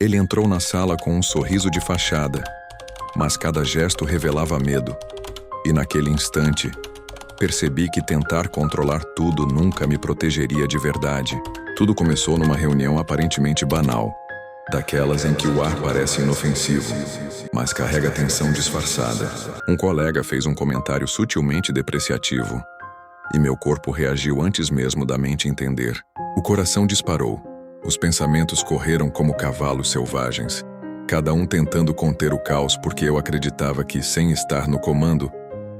Ele entrou na sala com um sorriso de fachada, mas cada gesto revelava medo. E naquele instante, percebi que tentar controlar tudo nunca me protegeria de verdade. Tudo começou numa reunião aparentemente banal, daquelas em que o ar parece inofensivo, mas carrega tensão disfarçada. Um colega fez um comentário sutilmente depreciativo, e meu corpo reagiu antes mesmo da mente entender. O coração disparou. Os pensamentos correram como cavalos selvagens, cada um tentando conter o caos porque eu acreditava que, sem estar no comando,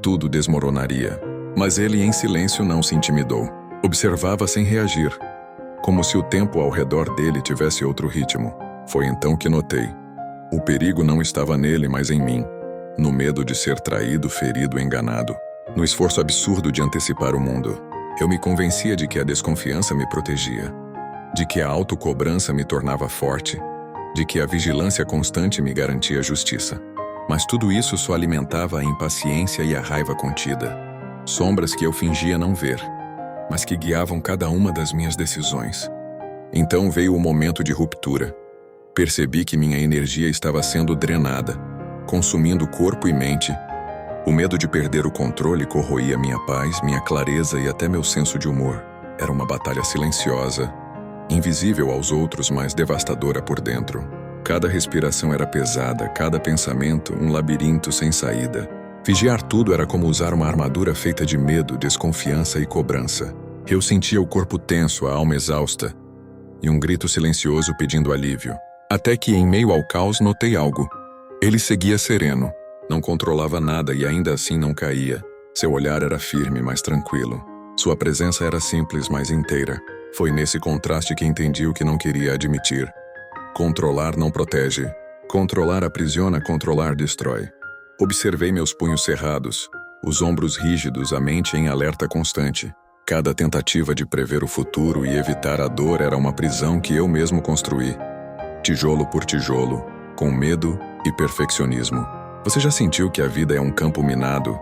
tudo desmoronaria. Mas ele, em silêncio, não se intimidou. Observava sem reagir, como se o tempo ao redor dele tivesse outro ritmo. Foi então que notei. O perigo não estava nele, mas em mim. No medo de ser traído, ferido, enganado. No esforço absurdo de antecipar o mundo. Eu me convencia de que a desconfiança me protegia. De que a autocobrança me tornava forte. De que a vigilância constante me garantia justiça. Mas tudo isso só alimentava a impaciência e a raiva contida. Sombras que eu fingia não ver, mas que guiavam cada uma das minhas decisões. Então veio o momento de ruptura. Percebi que minha energia estava sendo drenada, consumindo corpo e mente. O medo de perder o controle corroía minha paz, minha clareza e até meu senso de humor. Era uma batalha silenciosa, invisível aos outros, mas devastadora por dentro. Cada respiração era pesada, cada pensamento um labirinto sem saída. Vigiar tudo era como usar uma armadura feita de medo, desconfiança e cobrança. Eu sentia o corpo tenso, a alma exausta, e um grito silencioso pedindo alívio. Até que, em meio ao caos, notei algo. Ele seguia sereno, não controlava nada e ainda assim não caía. Seu olhar era firme, mas tranquilo. Sua presença era simples, mas inteira. Foi nesse contraste que entendi o que não queria admitir. Controlar não protege. Controlar aprisiona, controlar destrói. Observei meus punhos cerrados, os ombros rígidos, a mente em alerta constante. Cada tentativa de prever o futuro e evitar a dor era uma prisão que eu mesmo construí. Tijolo por tijolo, com medo e perfeccionismo. Você já sentiu que a vida é um campo minado,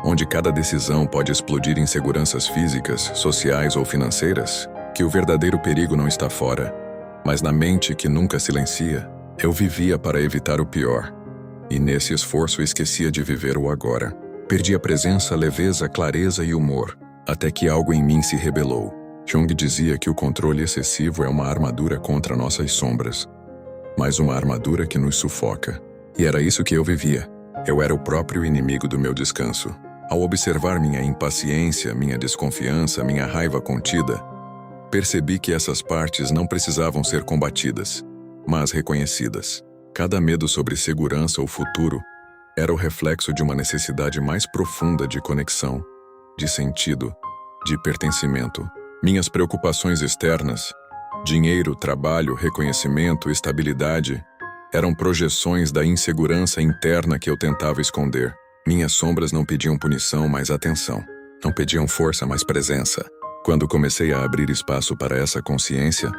onde cada decisão pode explodir inseguranças físicas, sociais ou financeiras? Que o verdadeiro perigo não está fora, mas na mente que nunca silencia. Eu vivia para evitar o pior, e nesse esforço esquecia de viver o agora. Perdi a presença, leveza, clareza e humor, até que algo em mim se rebelou. Jung dizia que o controle excessivo é uma armadura contra nossas sombras, mas uma armadura que nos sufoca. E era isso que eu vivia. Eu era o próprio inimigo do meu descanso. Ao observar minha impaciência, minha desconfiança, minha raiva contida, percebi que essas partes não precisavam ser combatidas, mas reconhecidas. Cada medo sobre segurança ou futuro era o reflexo de uma necessidade mais profunda de conexão, de sentido, de pertencimento. Minhas preocupações externas, dinheiro, trabalho, reconhecimento, estabilidade, eram projeções da insegurança interna que eu tentava esconder. Minhas sombras não pediam punição, mas atenção. Não pediam força, mas presença. Quando comecei a abrir espaço para essa consciência,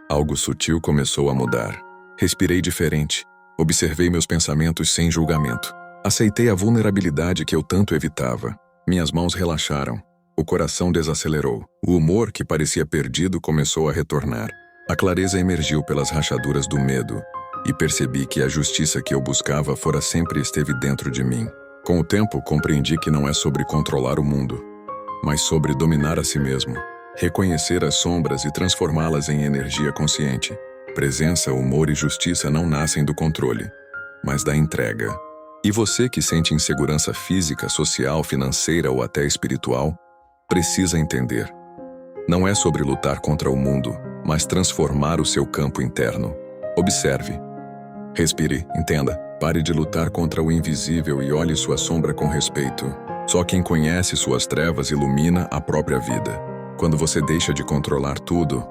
algo sutil começou a mudar. Respirei diferente. Observei meus pensamentos sem julgamento. Aceitei a vulnerabilidade que eu tanto evitava. Minhas mãos relaxaram. O coração desacelerou. O humor, que parecia perdido, começou a retornar. A clareza emergiu pelas rachaduras do medo, e percebi que a justiça que eu buscava fora sempre esteve dentro de mim. Com o tempo, compreendi que não é sobre controlar o mundo, mas sobre dominar a si mesmo, reconhecer as sombras e transformá-las em energia consciente. Presença, humor e justiça não nascem do controle, mas da entrega. E você que sente insegurança física, social, financeira ou até espiritual, precisa entender. Não é sobre lutar contra o mundo, mas transformar o seu campo interno. Observe. Respire, entenda. Pare de lutar contra o invisível e olhe sua sombra com respeito. Só quem conhece suas trevas ilumina a própria vida. Quando você deixa de controlar tudo,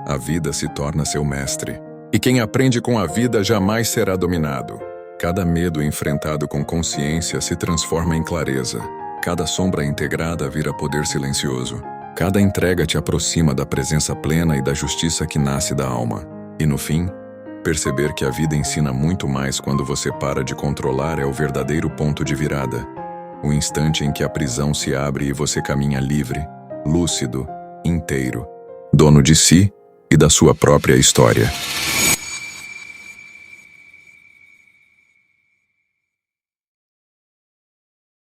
a vida se torna seu mestre. E quem aprende com a vida jamais será dominado. Cada medo enfrentado com consciência se transforma em clareza. Cada sombra integrada vira poder silencioso. Cada entrega te aproxima da presença plena e da justiça que nasce da alma. E no fim, perceber que a vida ensina muito mais quando você para de controlar é o verdadeiro ponto de virada. O instante em que a prisão se abre e você caminha livre, lúcido, inteiro, dono de si e da sua própria história.